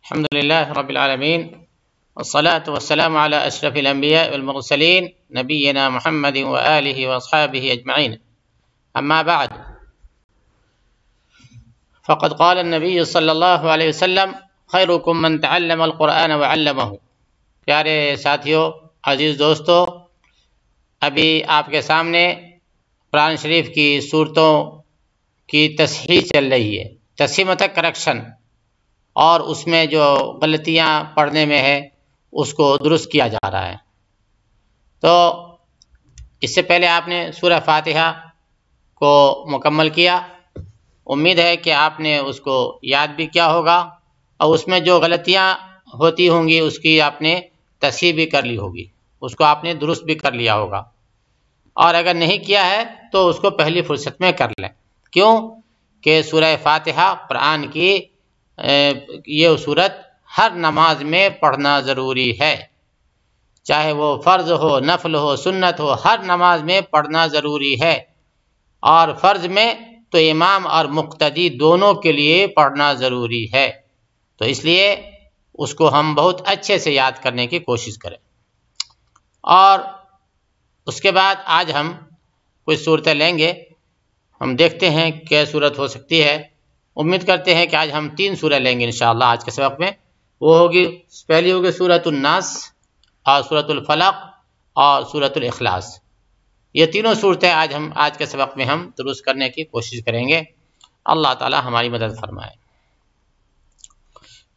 الحمد لله رب العالمين والصلاة والسلام على أشرف الأنبياء والمرسلين نبينا محمد وآله وأصحابه أجمعين. أما بعد فقد قال النبي صلی اللہ علیہ وسلم خیرکم من تعلم القرآن وعلمه. پیارے ساتھیوں، عزیز دوستو، ابھی آپ کے سامنے قرآن شریف کی صورتوں کی تصحیح چل رہی ہے، تصحیح مطلب کریکشن، اور اس میں جو غلطیاں پڑھنے میں ہے اس کو درست کیا جا رہا ہے. تو اس سے پہلے آپ نے سورہ فاتحہ کو مکمل کیا. امید ہے کہ آپ نے اس کو یاد بھی کیا ہوگا اور اس میں جو غلطیاں ہوتی ہوں گی اس کی آپ نے تصحیح بھی کر لی ہوگی، اس کو آپ نے درست بھی کر لیا ہوگا. اور اگر نہیں کیا ہے تو اس کو پہلی فرصت میں کر لیں. کیوں کہ سورہ فاتحہ قرآن کی یہ صورت ہر نماز میں پڑھنا ضروری ہے، چاہے وہ فرض ہو، نفل ہو، سنت ہو، ہر نماز میں پڑھنا ضروری ہے. اور فرض میں تو امام اور مقتدی دونوں کے لیے پڑھنا ضروری ہے. تو اس لیے اس کو ہم بہت اچھے سے یاد کرنے کی کوشش کریں. اور اس کے بعد آج ہم کچھ صورتیں لیں گے. ہم دیکھتے ہیں کیا صورت ہو سکتی ہے. امید کرتے ہیں کہ آج ہم 3 سورہ لیں گے انشاءاللہ آج کے سبق میں. وہ ہوگی، پہلی ہوگی سورۃ الناس اور سورۃ الفلق اور سورۃ الاخلاص. یہ تینوں صورتیں آج کے سبق میں ہم درست کرنے کی کوشش کریں گے. اللہ تعالی ہماری مدد فرمائے.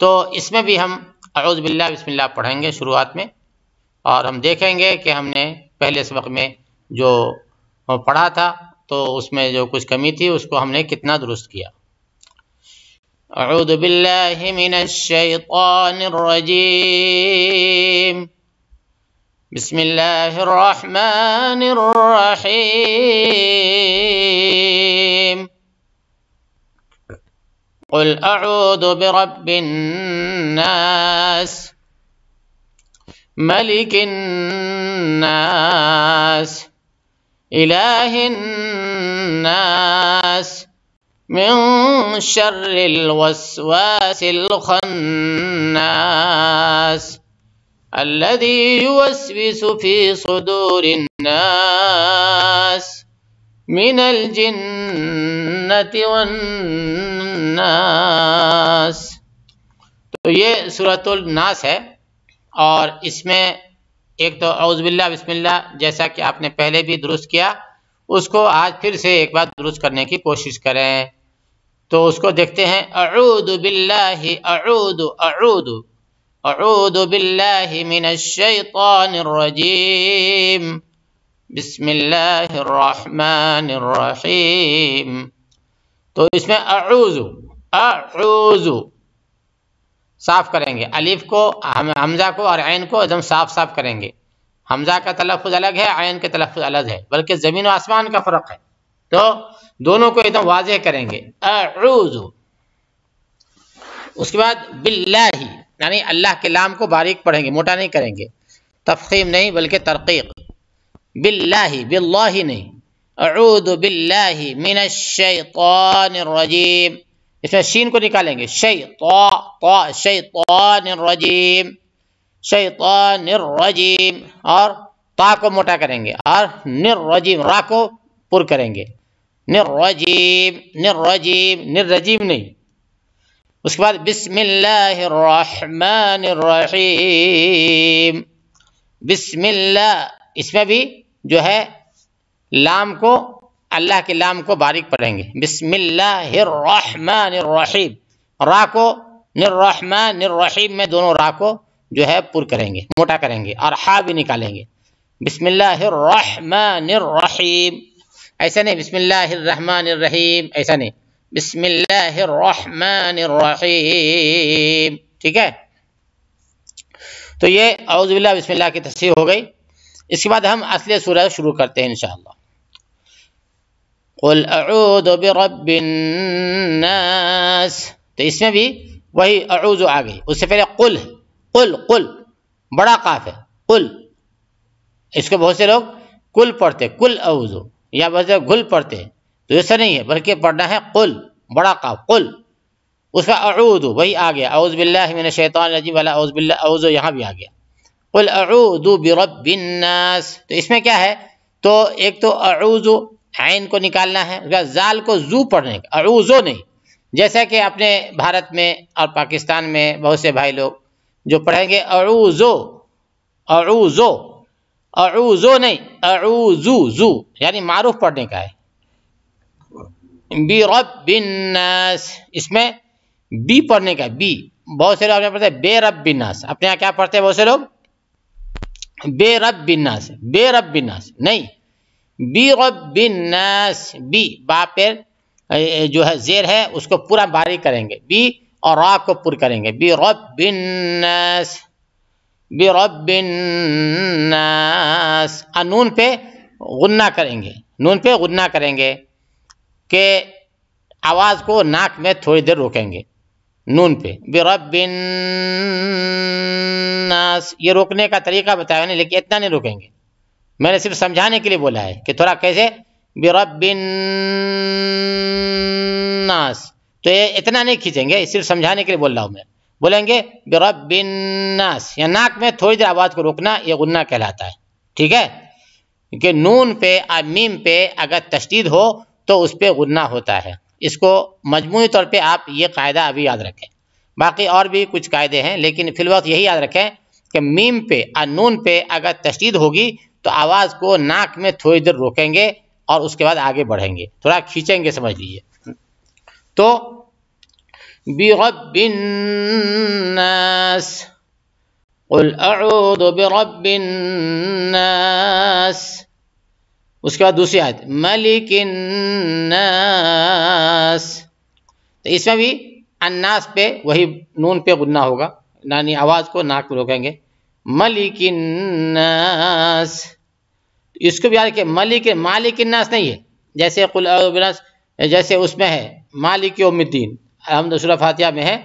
تو اس میں بھی ہم اعوذ باللہ بسم اللہ پڑھیں گے شروعات میں، اور ہم دیکھیں گے کہ ہم نے پہلے سبق میں جو پڑھا تھا تو اس میں جو کچھ کمی تھی اس کو ہم نے کتنا درست کیا. اعوذ باللہ من الشیطان الرجیم، بسم اللہ الرحمن الرحیم. قل اعوذ برب الناس ملک الناس الہ الناس من شر الوسواس الخناس الذي يوسوس في صدور الناس من الجنة والناس. تو یہ سورۃ الناس ہے، اور اس میں ایک تو اعوذ باللہ بسم اللہ جیسا کہ آپ نے پہلے بھی درست کیا، اس کو آج پھر سے ایک بار درست کرنے کی کوشش کریں. تو اس کو دیکھتے ہیں. اعوذ باللہ اعوذ باللہ من الشیطان الرجیم بسم اللہ الرحمن الرحیم. تو اس میں اعوذ صاف کریں گے، الف کو، حمزہ کو اور عین کو ایک دم صاف کریں گے. حمزہ کا تلفظ الگ ہے، عین کا تلفظ الگ ہے، بلکہ زمین و آسمان کا فرق ہے. تو دونوں کو ایک دم واضح کریں گے. اعوذ. اس کے بعد باللہ، یعنی اللہ کے لام کو باریک پڑھیں گے، موٹا نہیں کریں گے، تفخیم نہیں بلکہ ترقیق. باللہ، باللہ نہیں. اعوذ باللہ من الشیطان الرجیم. اس میں شین کو نکالیں گے، شیطان الرجیم، شیطان الرجیم، اور تا کو موٹا کریں گے، اور نررجیم، را کو پر کریں گے، نررجیم نررجیم نہیں. اس کے بعد بسم اللہ الرحمن الرحیم. بسم اللہ، اس میں بھی جو ہے لام کو، اللہ کے لام کو باریک پڑھیں گے. بسم اللہ الرحمن الرحیم، را کو الرحمن الرحیم میں دونوں را کو جو ہے پر کریں گے، موٹا کریں گے، اور ہا بھی نکالیں گے. بسم اللہ الرحمن الرحیم، ایسا نہیں بسم اللہ الرحمن الرحیم، ایسا نہیں، بسم اللہ الرحمن الرحیم. ٹھیک ہے. تو یہ اعوذ باللہ بسم اللہ کی تصحیح ہو گئی. اس کے بعد ہم اصل سورہ شروع کرتے ہیں انشاءاللہ. قل اعوذ برب الناس. تو اس میں بھی وہی اعوذ آ گئی. اس سے پہلے قل بڑا قاف ہے، قل. اس کو بہت سے لوگ کل پڑھتے، کل اعوذ، یا بہت سے گل پڑھتے. تو ایسا نہیں ہے، بلکہ پڑھنا ہے قل، بڑا قاف، قل. اس کا اعوذ وہی آ گیا، اعوذ باللہ من الشیطان الرجیم والا اعوذ باللہ، اعوذ یہاں بھی آ گیا، قل اعوذ برب الناس. تو اس میں کیا ہے، تو ایک تو اعوذ عین کو نکالنا ہے، زال کو زو پڑھنے کا، اعوذو نہیں. جیسا کہ اپنے بھارت میں اور پاکستان میں بہت سے بھائی لوگ جو پڑھیں گے اعوذو، اعوذو، اعوذو نہیں، اعوذو زو، یعنی معروف پڑھنے کا ہے. برب الناس، اس میں بی پڑھنے کا، بی. بہت سے لوگ اپنے پڑھتے ہیں بے رب الناس، اپنے یہاں کیا پڑھتے ہیں بہت سے لوگ، بے رب الناس، بے رب الناس نہیں، بی رب الناس. بی با پہ جو ہے زیر ہے اس کو پورا باریک کریں گے، بی اور را کو پر کریں گے، بی رب الناس، بی رب الناس. نون پہ غنہ کریں گے، نون پہ غنہ کریں گے کہ آواز کو ناک میں تھوڑی دیر روکیں گے نون پہ، برب الناس. یہ روکنے کا طریقہ بتایا نہیں، لیکن اتنا نہیں روکیں گے، میں نے صرف سمجھانے کے لیے بولا ہے کہ تھوڑا کیسے، برب الناس. تو یہ اتنا نہیں کھینچیں گے، صرف سمجھانے کے لیے بول رہا ہوں میں. بولیں گے برب الناس، یا ناک میں تھوڑی دیر آواز کو روکنا، یہ غنہ کہلاتا ہے. ٹھیک ہے، کہ نون پہ اور میم پہ اگر تشدید ہو تو اس پہ غنہ ہوتا ہے. اس کو مجموعی طور پہ آپ یہ قاعدہ ابھی یاد رکھیں. باقی اور بھی کچھ قاعدے ہیں، لیکن فی الوقت یہی یاد رکھیں کہ میم پہ اور نون پہ اگر تشدید ہوگی تو آواز کو ناک میں تھوڑی دیر روکیں گے اور اس کے بعد آگے بڑھیں گے، تھوڑا کھینچیں گے، سمجھ لیجیے. تو برب الناس، قل اعوذ برب الناس. اس کے بعد دوسری آیت ملک الناس. تو اس میں بھی الناس پہ وہی نون پہ غنہ ہوگا، یعنی آواز کو ناک میں روکیں گے. ملک الناس، اس کو بھی یاد رکھیں، مالک الناس نہیں ہے، جیسے قل اعوذ بالناس، جیسے اس میں ہے مالک یوم الدین، الحمد سورہ فاتحہ میں ہے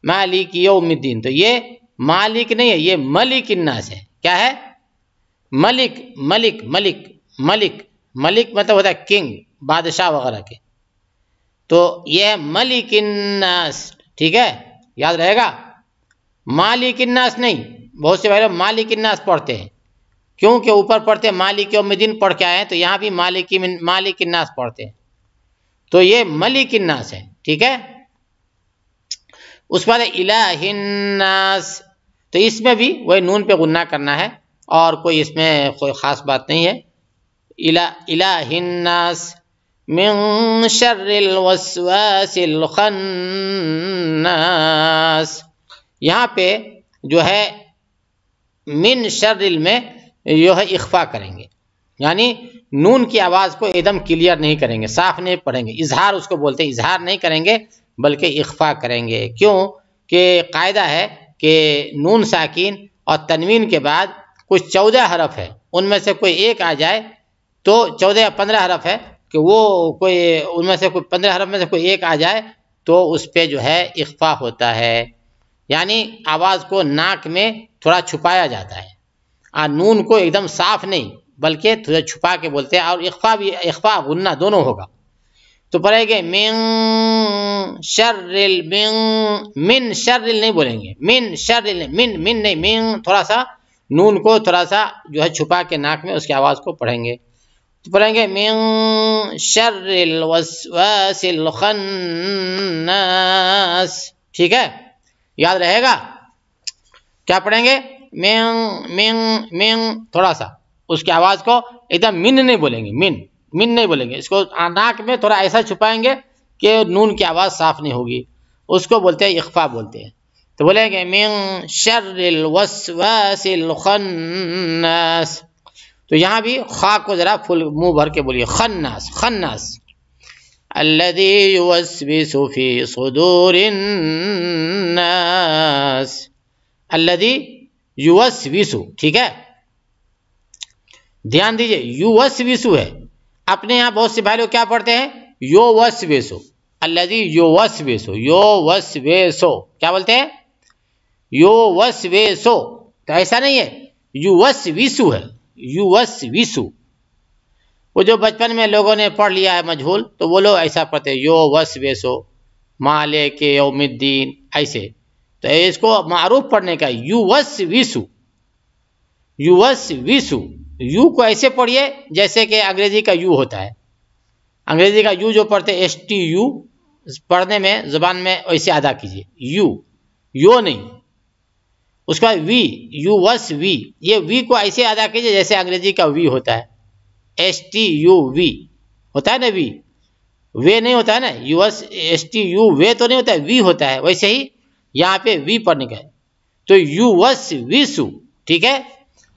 مالک یوم الدین. تو یہ مالک نہیں ہے، یہ ملک الناس ہے. کیا ہے؟ ملک، ملک، ملک، ملک، ملک مطلب ہوتا ہے کنگ، بادشاہ وغیرہ کے. تو یہ ہے ملک الناس. ٹھیک ہے، یاد رہے گا. مالک الناس نہیں، بہت سے بھائی مالک الناس پڑھتے ہیں، کیونکہ اوپر پڑھتے ہیں مالک یوم الدین پڑھ کے آئے ہیں، تو یہاں بھی مالک الناس پڑھتے ہیں. تو یہ ملک الناس ہے. ٹھیک ہے، اس بعد الہ الناس. تو اس میں بھی وہی نون پہ غنہ کرنا ہے، اور کوئی اس میں کوئی خاص بات نہیں ہے. الہ الناس من شر الوسواس الخناس. یہاں پہ جو ہے من شر میں جو ہے اخفا کریں گے، یعنی نون کی آواز کو ایک دم کلیئر نہیں کریں گے، صاف نہیں پڑھیں گے. اظہار اس کو بولتے ہیں، اظہار نہیں کریں گے بلکہ اخفا کریں گے. کیوں کہ قاعدہ ہے کہ نون ساکین اور تنوین کے بعد کچھ 14 حرف ہے، ان میں سے کوئی ایک آ جائے تو 14 یا 15 حرف ہے کہ وہ کوئی ان میں سے کوئی 15 حرف میں سے کوئی ایک آ جائے تو اس پہ جو ہے اخفا ہوتا ہے، یعنی آواز کو ناک میں تھوڑا چھپایا جاتا ہے. نون کو ایک دم صاف نہیں بلکہ تھوڑا چھپا کے بولتے ہیں، اور اخفا غنہ دونوں ہوگا. تو پڑھیں گے من شر من شر نہیں بولیں گے، من شر من نہیں، من تھوڑا سا نون کو تھوڑا سا جو ہے چھپا کے ناک میں اس کی آواز کو پڑھیں گے. تو پڑھیں گے من شر الوسواس الخناس. ٹھیک ہے، یاد رہے گا. کیا پڑھیں گے؟ من تھوڑا سا اس کی آواز کو ایک دم من نہیں بولیں گے، من نہیں بولیں گے، اس کو ناک میں تھوڑا ایسا چھپائیں گے کہ نون کی آواز صاف نہیں ہوگی، اس کو بولتے ہیں اخفا بولتے ہیں. تو بولیں گے من شر الوسواس الخناس. تو یہاں بھی خا کو ذرا فل منہ بھر کے بولیے، خناس، خناس. الذی یوسوس فی صدور الناس. الذی یوسوس. ٹھیک ہے، دھیان دیجئے، یوسوس ہے. اپنے یہاں بہت سے بھائی لوگ کیا پڑھتے ہیں؟ یوسوس. الذی یوسوس، یوسوس کیا بولتے ہیں؟ یوسوس. تو ایسا نہیں ہے، یوسوس ہے، یوسوس. وہ جو بچپن میں لوگوں نے پڑھ لیا ہے مجہول، تو وہ لوگ ایسا پڑھتے ہیں یوسوس. مالک یوم الدین، ایسے. تو اس کو معروف پڑھنے کا یوسوسو، یوسوسو، یو کو ایسے پڑھیے جیسے کہ انگریزی کا یو ہوتا ہے. انگریزی کا یو جو پڑھتے ایس ٹی یو، پڑھنے میں زبان میں ویسے ادا کیجیے. یو نہیں. اس کا وی، یو وس وی، یہ وی کو ایسے ادا کیجیے جیسے انگریزی کا وی ہوتا ہے. ایس ٹی یو وی ہوتا ہے نا، وی وے نہیں ہوتا ہے نا. یو ایس ایس ٹی یو وے تو نہیں ہوتا ہے، وی ہوتا ہے. ویسے ہی یہاں پہ وی پڑھنے کا ہے. تو یو وس ویسو، ٹھیک ہے.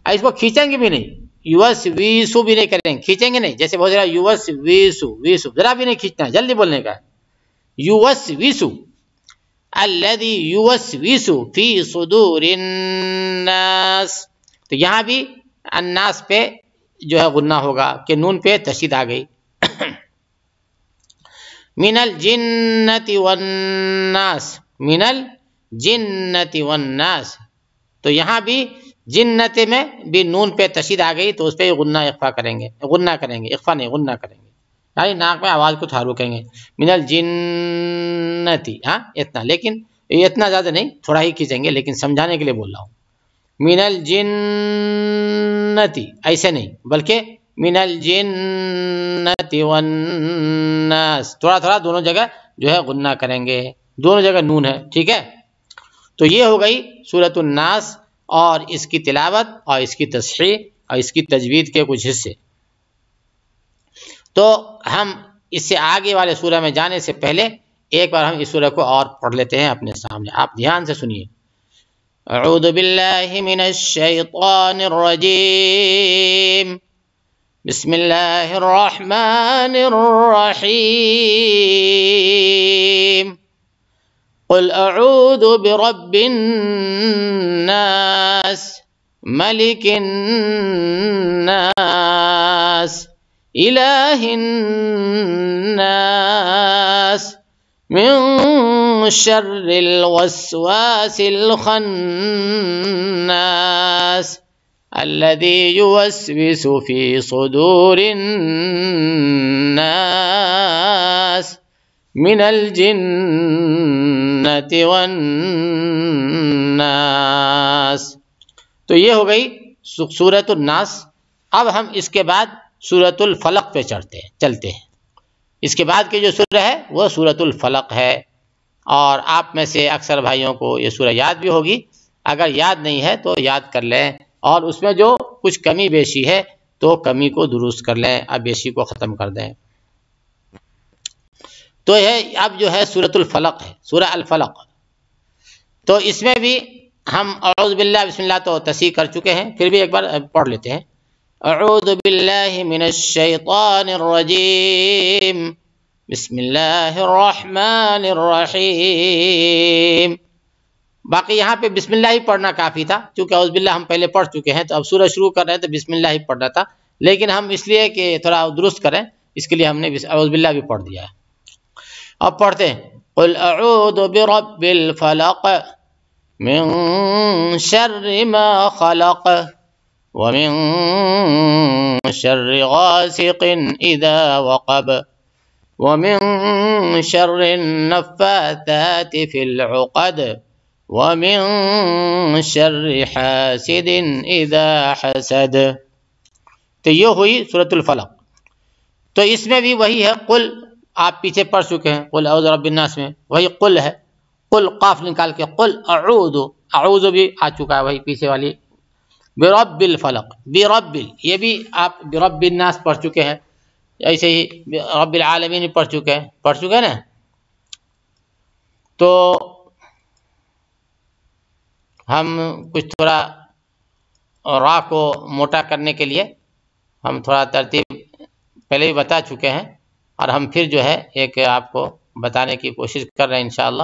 اس کو کھینچیں گے بھی نہیں، یو ایس ویسو بھی نہیں کریں گے، کھینچیں گے نہیں. جیسے بہت زیادہ یو ایس ویسو، ویسو ذرا بھی نہیں کھینچنا ہے، جلدی بولنے کا ہے. یو ایس ویسو الذی یوسوس فی صدور الناس. تو یہاں بھی الناس پہ جو ہے غنہ ہوگا کہ نون پہ تشدید آ گئی. من الجنت والناس، من الجنت والناس. تو یہاں بھی جنت میں بھی نون پہ تشدید آ گئی، تو اس پہ غنہ اخفا کریں گے، غنہ کریں گے، اخفا نہیں غنہ کریں گے، یعنی ناک میں آواز کو تھا روکیں گے. من الجنتی، ہاں اتنا، لیکن اتنا زیادہ نہیں، تھوڑا ہی کھینچیں گے، لیکن سمجھانے کے لیے بول رہا ہوں. من الجنتی ایسے نہیں، بلکہ من الجنت والناس، تھوڑا تھوڑا دونوں جگہ جو ہے غنہ کریں گے، دونوں جگہ نون ہے، ٹھیک ہے. تو یہ ہو گئی سورۃ الناس اور اس کی تلاوت اور اس کی تصحیح اور اس کی تجوید کے کچھ حصے. تو ہم اس سے آگے والے سورہ میں جانے سے پہلے ایک بار ہم اس سورہ کو اور پڑھ لیتے ہیں اپنے سامنے. آپ دھیان سے سنیے. اعوذ باللہ من الشیطان الرجیم، بسم اللہ الرحمن الرحیم. قل اعوذ برب الناس، ملک الناس، الہ الناس، من شر الوسواس الخناس، الذي يوسوس في صدور الناس، من الجنة والناس. تو یہ ہو گئی سورۃ الناس. اب ہم اس کے بعد سورۃ الفلق پہ چلتے ہیں. اس کے بعد کی جو سورہ ہے وہ سورۃ الفلق ہے، اور آپ میں سے اکثر بھائیوں کو یہ سورہ یاد بھی ہوگی. اگر یاد نہیں ہے تو یاد کر لیں، اور اس میں جو کچھ کمی بیشی ہے تو کمی کو درست کر لیں، اب بیشی کو ختم کر دیں. تو اب جو ہے سورۃ الفلق ہے، سورہ الفلق. تو اس میں بھی ہم اعوذ باللہ بسم اللہ تو تصحیح کر چکے ہیں، پھر بھی ایک بار پڑھ لیتے ہیں. اعوذ باللہ من الشیطان الرجیم، بسم اللہ الرحمن الرحیم. باقی یہاں پہ بسم اللہ ہی پڑھنا کافی تھا، کیونکہ اعوذ باللہ ہم پہلے پڑھ چکے ہیں. تو اب سورہ شروع کر رہے ہیں تو بسم اللہ ہی پڑھنا تھا، لیکن ہم اس لیے کہ تھوڑا درست کریں اس کے لیے ہم نے اعوذ باللہ بھی پڑھ دیا ہے. اب پڑھتے ہیں. قل اعوذ برب الفلق من شر ما خلق ومن شر غاسق اذا وقب ومن شر النفاثات في العقد ومن شر حاسد اذا حسد. تو یہ ہوئی سورۃ الفلق. تو اس میں بھی وہی ہے، قل آپ پیچھے پڑھ چکے ہیں، قل اعوذ برب الناس میں وہی قل ہے، قل قاف نکال کے قل اعوذ، اعوذ بھی آ چکا ہے وہی پیچھے والی. برب الفلق، برب، یہ بھی آپ برب الناس پڑھ چکے ہیں، ایسے ہی رب العالمین پڑھ چکے ہیں نا. تو ہم کچھ تھوڑا را کو موٹا کرنے کے لیے ہم تھوڑا ترتیب پہلے بھی بتا چکے ہیں، اور ہم پھر جو ہے ایک آپ کو بتانے کی کوشش کر رہے ہیں انشاءاللہ.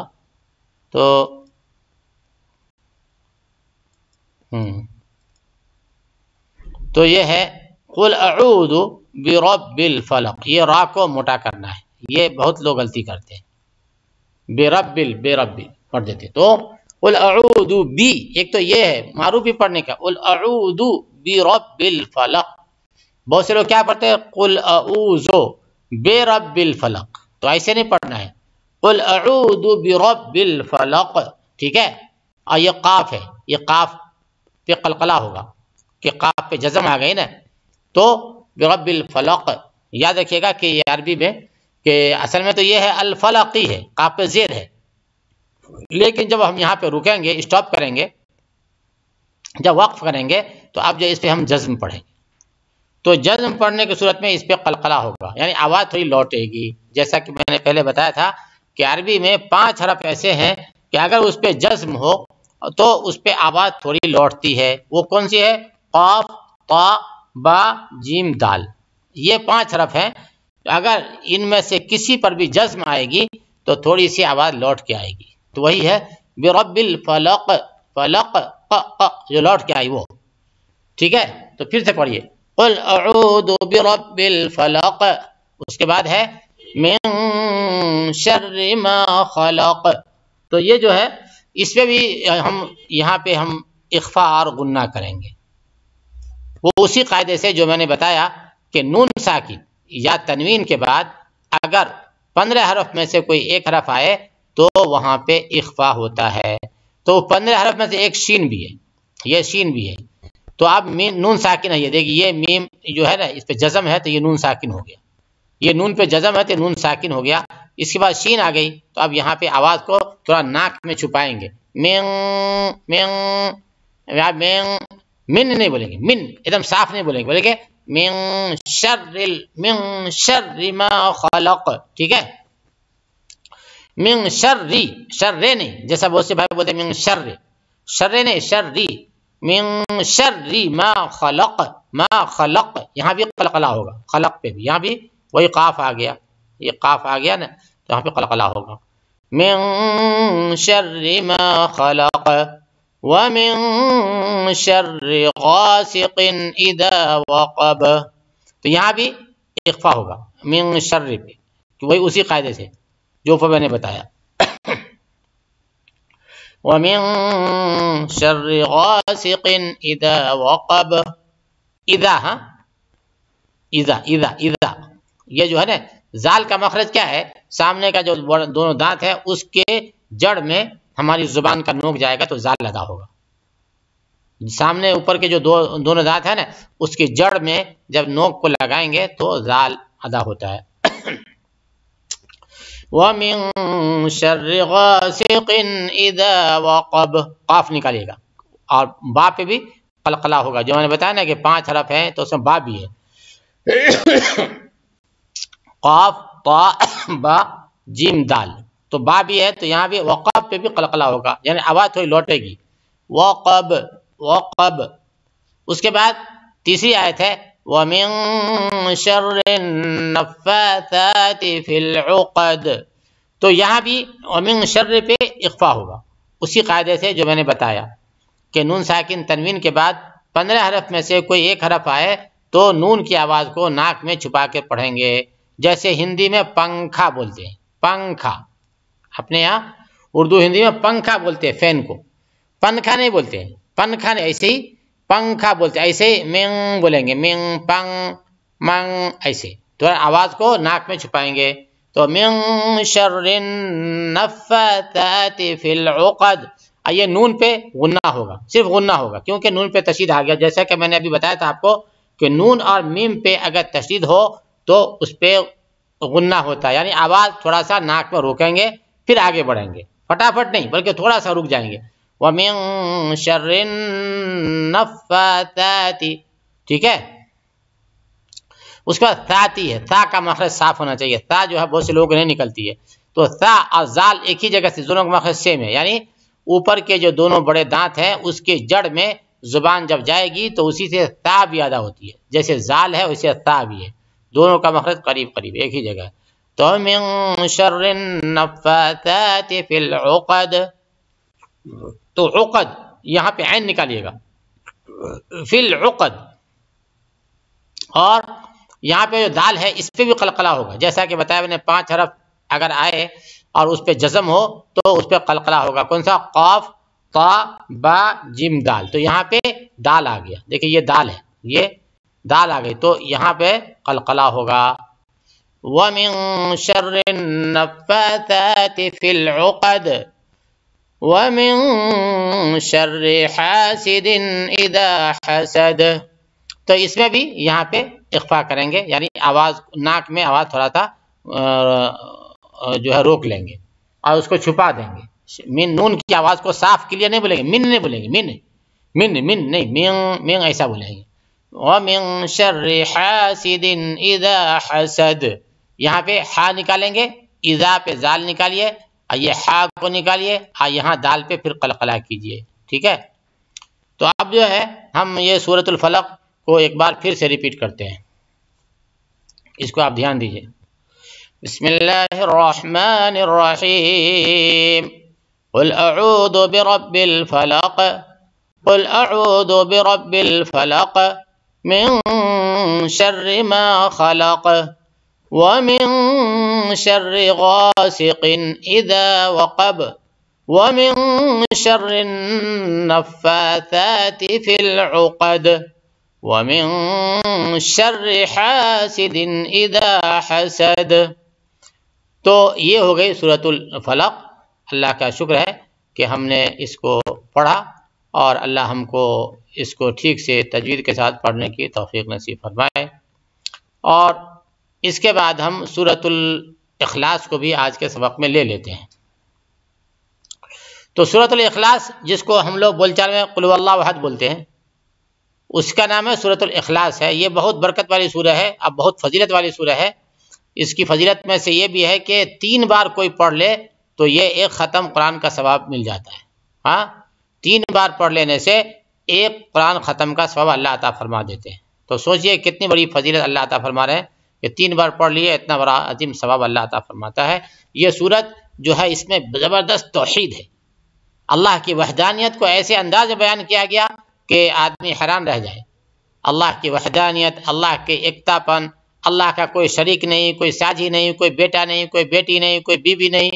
تو یہ ہے قل اعوذ برب الفلق، یہ را کو موٹا کرنا ہے، یہ بہت لوگ غلطی کرتے ہیں، بے رب پڑھ دیتے. تو قل اعوذ بی، ایک تو یہ ہے معروف ہی پڑھنے کا، قل اعوذ برب الفلق. بہت سے لوگ کیا پڑھتے ہیں قل اعوذ بے رب الفلق، تو ایسے نہیں پڑھنا ہے. قل اعوذ برب الفلق، ٹھیک ہے، اور یہ قاف ہے، یہ قاف پہ قلقلہ ہوگا کہ قاف پہ جزم آ گئی نا، تو برب الفلق یاد رکھیے گا کہ یہ عربی میں کہ اصل میں تو یہ ہے الفلقی ہے، قاف پہ زیر ہے، لیکن جب ہم یہاں پہ رکیں گے، اسٹاپ کریں گے، جب وقف کریں گے تو اب جو اس پہ ہم جزم پڑھیں گے، تو جزم پڑھنے کی صورت میں اس پہ قلقلہ ہوگا، یعنی آواز تھوڑی لوٹے گی. جیسا کہ میں نے پہلے بتایا تھا کہ عربی میں 5 حرف ایسے ہیں کہ اگر اس پہ جزم ہو تو اس پہ آواز تھوڑی لوٹتی ہے. وہ کون سی ہے؟ قاف، طا، با، جیم، دال. یہ 5 حرف ہیں، اگر ان میں سے کسی پر بھی جزم آئے گی تو تھوڑی سی آواز لوٹ کے آئے گی. تو وہی ہے برب الفلق، فلق جو لوٹ کے آئی وہ، ٹھیک ہے. تو پھر سے پڑھیے قل اعوذ برب الفلق، اس کے بعد ہے من شر ما خلق. تو یہ جو ہے اس پہ بھی ہم یہاں پہ ہم اخفاء اور غنہ کریں گے، وہ اسی قاعدے سے جو میں نے بتایا کہ نون ساکن یا تنوین کے بعد اگر 15 حرف میں سے کوئی ایک حرف آئے تو وہاں پہ اخفاء ہوتا ہے. تو 15 حرف میں سے ایک شین بھی ہے، یہ شین بھی ہے. تو اب نون ساکن ہے، یہ دیکھیے یہ میم جو ہے نا اس پہ جزم ہے تو یہ نون ساکن ہو گیا، یہ نون پہ جزم ہے تو نون ساکن ہو گیا. اس کے بعد شین آ گئی تو اب یہاں پہ آواز کو تھوڑا ناک میں چھپائیں گے. من من من نہیں بولیں گے، من ایک دم صاف نہیں بولیں گے، بولیں گے من شر ما خلق، ٹھیک ہے. من شرری، شر نہیں، جیسا بہت سے بھائی بولتے ہیں من شر، شر نہیں، شرری. من شر ما خلق، ما خلق یہاں بھی قلقلہ ہوگا، خلق پہ بھی یہاں بھی وہی قاف آ گیا، یہ قاف آ گیا نا تو یہاں پہ قلقلہ ہوگا. من شر ما خلق ومن شر غاسق اذا وقب. تو یہاں بھی اخفاء ہوگا من شر پہ، وہی اسی قاعدے سے جو میں نے بتایا. وَمِن شَرِّ غَاسِقٍ إِذَا وَقَبَ. اذا، ہاں اذا، اذا، اذا یہ جو ہے نا زال کا مخرج کیا ہے؟ سامنے کا جو دونوں دانت ہے اس کے جڑ میں ہماری زبان کا نوک جائے گا تو زال ادا ہوگا. سامنے اوپر کے جو دونوں دانت ہیں نا اس کی جڑ میں جب نوک کو لگائیں گے تو زال ادا ہوتا ہے. وَمِن شَرِّ غَاسِقٍ إِذَا وَقَبَ، قاف نکالیے گا، اور با پہ بھی قلقلہ ہوگا. جو میں نے بتایا نا کہ 5 حرف ہیں تو اس میں با بھی ہے، قاف، طا، با، جیم، دال. تو با بھی ہے تو یہاں بھی وقب پہ بھی قلقلہ ہوگا، یعنی آواز تھوڑی لوٹے گی. وقب، وقب. اس کے بعد تیسری آیت ہے وَمِن شَرِّ النَّفَّاثَاتِ فِي الْعُقَدِ. تو یہاں بھی وَمِن شَرِّ پہ اخفاء ہوگا، اسی قاعدے سے جو میں نے بتایا کہ نون ساکن تنوین کے بعد 15 حرف میں سے کوئی ایک حرف آئے تو نون کی آواز کو ناک میں چھپا کے پڑھیں گے. جیسے ہندی میں پنکھا بولتے ہیں، پنکھا، اپنے یہاں اردو ہندی میں پنکھا بولتے ہیں، فین کو پنکھا نہیں بولتے ہیں، پنکھا نہیں، ایسے ہی پنکھا بولتے ہیں، ایسے ہی مینگ بولیں گے، مینگ، پنگ، منگ، ایسے تو آواز کو ناک میں چھپائیں گے. تو من شر النفاثات فی العقد، یہ نون پہ غنہ ہوگا، صرف غنہ ہوگا کیونکہ نون پہ تشدید آ گیا. جیسا کہ میں نے ابھی بتایا تھا آپ کو کہ نون اور میم پہ اگر تشدید ہو تو اس پہ غنہ ہوتا ہے، یعنی آواز تھوڑا سا ناک میں روکیں گے پھر آگے بڑھیں گے، فٹافٹ نہیں بلکہ تھوڑا سا رک جائیں گے. وَمِن شَرِّ النَّفَّاثَاتِ، ٹھیک ہے. اس کے بعد ثاتی ہے، ثا کا مخرج صاف ہونا چاہیے، ثا جو ہے بہت سے لوگوں کو نہیں نکلتی ہے. تو ثا اور زال ایک ہی جگہ سے، دونوں کا مخرج سیم ہے، یعنی اوپر کے جو دونوں بڑے دانت ہیں اس کے جڑ میں زبان جب جائے گی تو اسی سے ثا بھی ادا ہوتی ہے، جیسے زال ہے ویسے ثا بھی ہے، دونوں کا مخرج قریب قریب ایک ہی جگہ. تو من شر النفاثات فی العقد. تو عقد یہاں پہ عین نکالیے گا، فی العقد. اور یہاں پہ جو دال ہے اس پہ بھی قلقلہ ہوگا، جیسا کہ بتایا میں نے 5 حرف اگر آئے اور اس پہ جزم ہو تو اس پہ قلقلہ ہوگا. کون سا؟ قاف، طا، با، جیم، دال. تو یہاں پہ دال آ گیا، دیکھیں یہ دال ہے، یہ دال آ گئی تو یہاں پہ قلقلہ ہوگا. وَمِن شَرِّ النَّفَّاثَاتِ فِي الْعُقَدِ وَمِن شَرِّ حَاسِدٍ إِذَا حَسَدَ۔ تو اس میں بھی یہاں پہ اخفا کریں گے، یعنی آواز، ناک میں آواز تھوڑا سا جو ہے روک لیں گے اور اس کو چھپا دیں گے۔ من، نون کی آواز کو صاف کلیئر نہیں بولیں گے، من نہیں بولیں گے، من نہیں، من ایسا بولیں گے۔ وَمِن شَرِّ حَاسِدٍ إِذَا حَسَدَ، یہاں پہ ہا نکالیں گے، اذا پہ زال نکالیے اور یہ ہا کو نکالیے اور یہاں دال پہ پھر قلقلہ کیجئے، ٹھیک ہے؟ تو اب جو ہے ہم یہ سورۃ الفلق کو ایک بار پھر سے ریپیٹ کرتے ہیں، اس کو آپ دھیان دیجئے۔ بسم اللہ الرحمن الرحیم، قل اعوذ برب الفلق، قل اعوذ برب الفلق من شر ما خلق ومن شر غاسق اذا وقب ومن شر النفاثات في العقد ومن شر حاسد اذا حسد۔ تو یہ ہو گئی سورۃ الفلق۔ اللہ کا شکر ہے کہ ہم نے اس کو پڑھا اور اللہ ہم کو اس کو ٹھیک سے تجوید کے ساتھ پڑھنے کی توفیق نصیب فرمائے۔ اور اس کے بعد ہم سورۃ الاخلاص کو بھی آج کے سبق میں لے لیتے ہیں۔ تو سورۃ الاخلاص، جس کو ہم لوگ بول چال میں قل هو اللہ احد بولتے ہیں، اس کا نام ہے سورۃ الاخلاص ہے۔ یہ بہت برکت والی سورہ ہے، اب بہت فضیلت والی سورہ ہے۔ اس کی فضیلت میں سے یہ بھی ہے کہ 3 بار کوئی پڑھ لے تو یہ ایک ختم قرآن کا ثواب مل جاتا ہے۔ ہاں، 3 بار پڑھ لینے سے ایک قرآن ختم کا ثواب اللہ عطا فرما دیتے ہیں۔ تو سوچئے کتنی بڑی فضیلت اللہ عطا فرما رہے ہیں کہ 3 بار پڑھ لیے، اتنا بڑا عظیم ثواب اللہ عطا فرماتا ہے۔ یہ سورت جو ہے اس میں زبردست توحید ہے، اللہ کی وحدانیت کو ایسے انداز میں بیان کیا گیا کہ آدمی حیران رہ جائے۔ اللہ کی وحدانیت، اللہ کے ایکتا پن، اللہ کا کوئی شریک نہیں، کوئی ساجی نہیں، کوئی بیٹا نہیں، کوئی بیٹی نہیں، کوئی بیوی نہیں،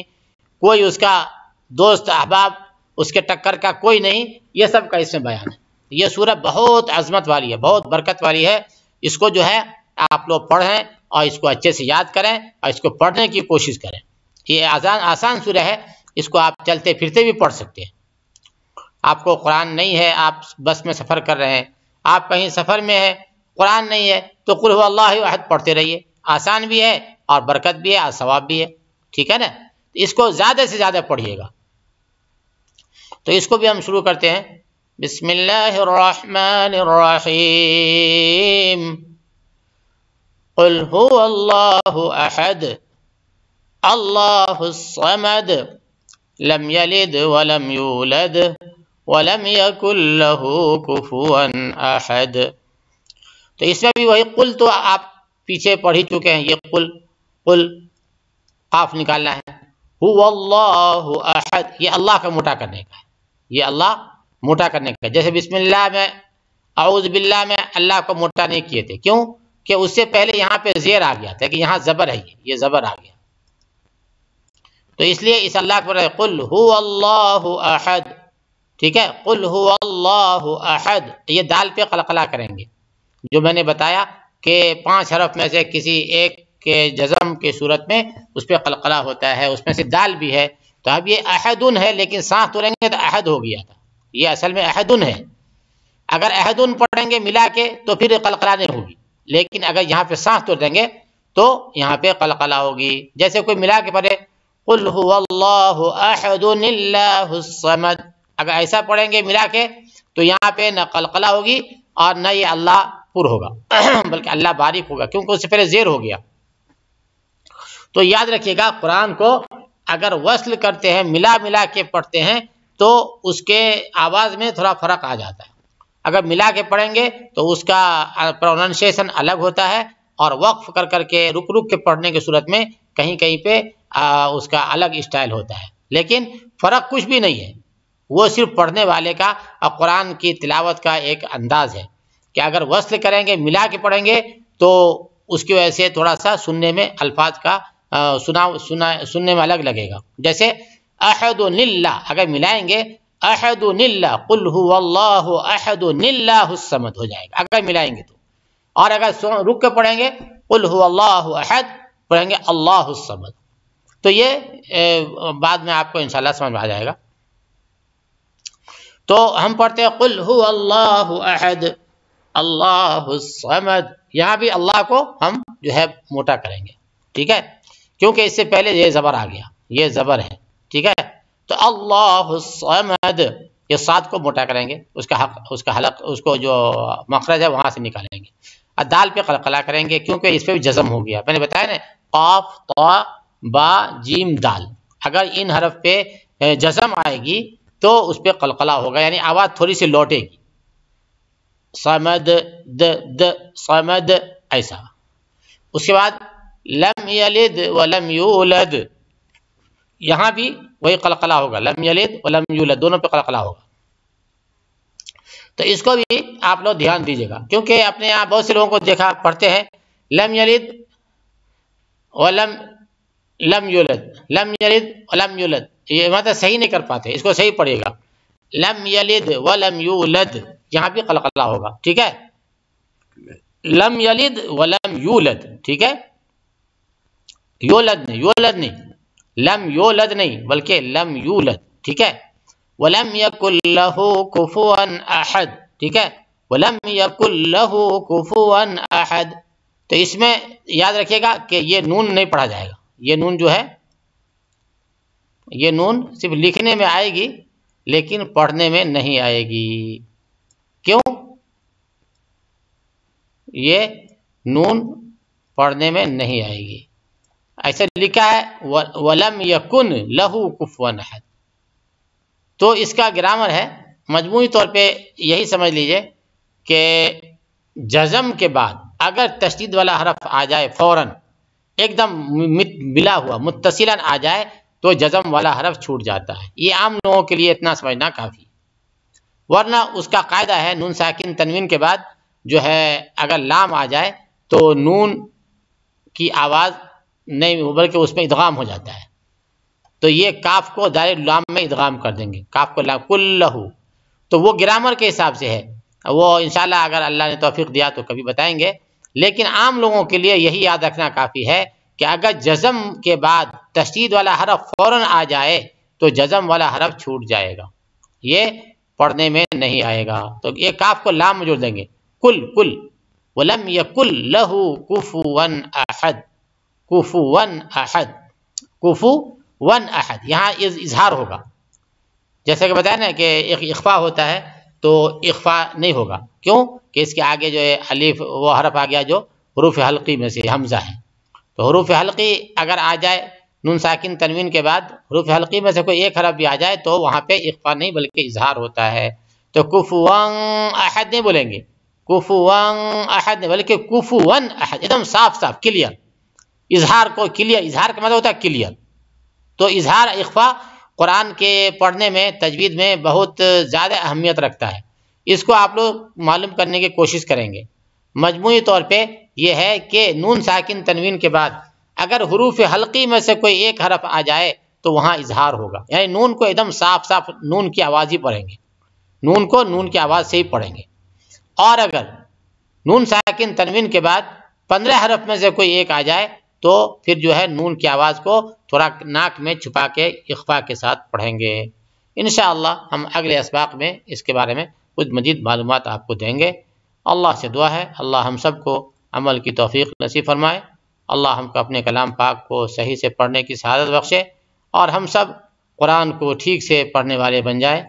کوئی اس کا دوست احباب، اس کے ٹکر کا کوئی نہیں، یہ سب کا اس میں بیان ہے۔ یہ سورت بہت عظمت والی ہے، بہت برکت والی ہے۔ اس کو جو ہے آپ لوگ پڑھیں اور اس کو اچھے سے یاد کریں اور اس کو پڑھنے کی کوشش کریں۔ یہ آسان سورہ ہے، اس کو آپ چلتے پھرتے بھی پڑھ سکتے ہیں۔ آپ کو قرآن نہیں ہے، آپ بس میں سفر کر رہے ہیں، آپ کہیں سفر میں ہیں، قرآن نہیں ہے، تو قل هو اللہ احد پڑھتے رہیے، آسان بھی ہے اور برکت بھی ہے اور ثواب بھی ہے، ٹھیک ہے نا؟ اس کو زیادہ سے زیادہ پڑھیے گا۔ تو اس کو بھی ہم شروع کرتے ہیں۔ بسم اللہ الرحمن الرحیم، قل هو اللہ احد اللہ الصمد لم یلد ولم یولد ولم یکن له کفوا احد۔ تو اس میں بھی وہی قل، تو آپ پیچھے پڑھ ہی چکے ہیں۔ یہ قل قاف نکالنا ہے، هو اللہ احد، یہ اللہ کا موٹا کرنے کا ہے، یہ اللہ موٹا کرنے کا ہے۔ جیسے بسم اللہ میں، اعوذ باللہ میں اللہ کو موٹا نہیں کیے تھے، کیوں کہ اس سے پہلے یہاں پہ زیر آ گیا تھا کہ یہاں زبر ہے، یہ زبر آ گیا، تو اس لیے اس اللہ کو قل هو اللہ احد، ٹھیک ہے؟ قل هو اللہ احد، یہ دال پہ قلقلہ کریں گے، جو میں نے بتایا کہ 5 حرف میں سے کسی ایک کے جزم کی صورت میں اس پہ قلقلہ ہوتا ہے، اس میں سے دال بھی ہے۔ تو اب یہ احدن ہے، لیکن سانس توڑیں گے تو احد ہو گیا تھا، یہ اصل میں احدن ہے۔ اگر احدن پڑھیں گے ملا کے تو پھر قلقلہ نہیں ہوگی، لیکن اگر یہاں پہ سانس توڑ دیں گے تو یہاں پہ قلقلہ ہوگی۔ جیسے کوئی ملا کے پڑھے قل هو اللہ احد اللہ الصمد، اگر ایسا پڑھیں گے ملا کے تو یہاں پہ نہ قلقلہ ہوگی اور نہ یہ اللہ پر ہوگا بلکہ اللہ باریک ہوگا، کیونکہ اس سے پہلے زیر ہو گیا۔ تو یاد رکھیے گا، قرآن کو اگر وصل کرتے ہیں، ملا کے پڑھتے ہیں تو اس کے آواز میں تھوڑا فرق آ جاتا ہے۔ اگر ملا کے پڑھیں گے تو اس کا پروننسیشن الگ ہوتا ہے، اور وقف کر کے رک کے پڑھنے کی صورت میں کہیں پہ اس کا الگ اسٹائل ہوتا ہے، لیکن فرق کچھ بھی نہیں ہے، وہ صرف پڑھنے والے کا اور قرآن کی تلاوت کا ایک انداز ہے کہ اگر وصل کریں گے، ملا کے پڑھیں گے تو اس کی وجہ سے تھوڑا سا سننے میں الفاظ کا سننے میں الگ لگے گا۔ جیسے احد للہ، اگر ملائیں گے احد للہ، قل هو اللہ احد للہ الصمد ہو جائے گا اگر ملائیں گے تو، اور اگر رک کے پڑھیں گے قل هو اللہ احد پڑھیں گے اللہ الصمد. تو یہ بعد میں آپ کو انشاءاللہ سمجھ میں آ جائے گا. تو ہم پڑھتے ہیں قل هو اللہ احد اللہ الصمد. یہاں بھی اللہ کو ہم جو ہے موٹا کریں گے، ٹھیک ہے، کیونکہ اس سے پہلے یہ زبر آ گیا، یہ زبر ہے، ٹھیک ہے. تو اللہ الصمد، یہ صاد کو موٹا کریں گے، اس کا حق، اس کا حلق، اس کو جو مخرج ہے وہاں سے نکالیں گے. دال پہ قلقلہ کریں گے کیونکہ اس پہ بھی جزم ہو گیا. میں نے بتایا نا، قاف طا با جیم دال، اگر ان حرف پہ جزم آئے گی تو اس پہ قلقلہ ہوگا، یعنی آواز تھوڑی سی لوٹے گی. صمد د صمد ایسا. اس کے بعد لم یلد ولم یولد، یہاں بھی وہی قلقلہ ہوگا، لم یلد ولم یولد دونوں پہ قلقلہ ہوگا. تو اس کو بھی آپ لوگ دھیان دیجیے گا، کیونکہ اپنے یہاں بہت سے لوگوں کو دیکھا پڑھتے ہیں لم یلد ولم لم یولد، لم یلد ولم یولد، یہ مطلب صحیح نہیں کر پاتے، اس کو صحیح پڑھیے گا. لم یلد ولم یولد، یہاں بھی قلقلہ ہوگا، ٹھیک ہے. لم یلد ولم یولد، ٹھیک ہے، یولد نہیں، یولد نہیں، لم یولد نہیں بلکہ لم یولد، ٹھیک ہے. ولم یکن لہ کفوا احد، ٹھیک ہے، ولم یکن لہ کفوا احد. تو اس میں یاد رکھیے گا کہ یہ نون نہیں پڑھا جائے گا. یہ نون جو ہے، یہ نون صرف لکھنے میں آئے گی لیکن پڑھنے میں نہیں آئے گی. کیوں؟ یہ نون پڑھنے میں نہیں آئے گی. ایسے لکھا ہے وَلَمْ يَكُنْ لَهُ كُفُوًا أَحَدٌ. تو اس کا گرامر ہے، مجموعی طور پہ یہی سمجھ لیجئے کہ جزم کے بعد اگر تشدید والا حرف آ جائے فوراً، ایک دم ملا ہوا متصلاً آ جائے تو جزم والا حرف چھوٹ جاتا ہے. یہ عام لوگوں کے لیے اتنا سمجھنا کافی، ورنہ اس کا قاعدہ ہے نون ساکن تنوین کے بعد جو ہے اگر لام آ جائے تو نون کی آواز نہیں بلکہ اس میں ادغام ہو جاتا ہے. تو یہ کاف کو دائر لام میں ادغام کر دیں گے، کاف کو لام کلہ. تو وہ گرامر کے حساب سے ہے، وہ انشاءاللہ اگر اللہ نے توفیق دیا تو کبھی بتائیں گے. لیکن عام لوگوں کے لیے یہی یاد رکھنا کافی ہے کہ اگر جزم کے بعد تشدید والا حرف فوراً آ جائے تو جزم والا حرف چھوٹ جائے گا، یہ پڑھنے میں نہیں آئے گا. تو یہ کاف کو لام میں جوڑ دیں گے، کل کل. وَلَمْ يَكُنْ لَهُ كُفُوًا أَحَدٌ، کفوا احد، کفوا احد. یہاں اظہار ہوگا، جیسے کہ بتایا نا کہ ایک اخفا ہوتا ہے تو اخفا نہیں ہوگا. کیوں؟ کہ اس کے آگے جو ہے الف وہ حرف آ گیا جو حروف حلقی میں سے حمزہ ہے. تو حروف حلقی اگر آ جائے نون ساکن تنوین کے بعد، حروف حلقی میں سے کوئی ایک حرف بھی آ جائے تو وہاں پہ اخفا نہیں بلکہ اظہار ہوتا ہے. تو کفوا احد نہیں بولیں گے، کفوا احد نہیں بلکہ کفوا احد، ایک دم صاف صاف کلیئر. اظہار کو کلیئر، اظہار کا مطلب ہوتا ہے کلیئر. تو اظہار اخفا قرآن کے پڑھنے میں تجوید میں بہت زیادہ اہمیت رکھتا ہے. اس کو آپ لوگ معلوم کرنے کی کوشش کریں گے. مجموعی طور پہ یہ ہے کہ نون ساکن تنوین کے بعد اگر حروف حلقی میں سے کوئی ایک حرف آ جائے تو وہاں اظہار ہوگا، یعنی نون کو ایک دم صاف صاف نون کی آواز ہی پڑھیں گے، نون کو نون کی آواز سے ہی پڑھیں گے. اور اگر نون ساکن تنوین کے بعد 15 حرف میں سے کوئی ایک آ جائے تو پھر جو ہے نون کی آواز کو تھوڑا ناک میں چھپا کے اخفا کے ساتھ پڑھیں گے. انشاءاللہ ہم اگلے اسباق میں اس کے بارے میں کچھ مزید معلومات آپ کو دیں گے. اللہ سے دعا ہے اللہ ہم سب کو عمل کی توفیق نصیب فرمائے. اللہ ہم کو اپنے کلام پاک کو صحیح سے پڑھنے کی سعادت بخشے اور ہم سب قرآن کو ٹھیک سے پڑھنے والے بن جائے.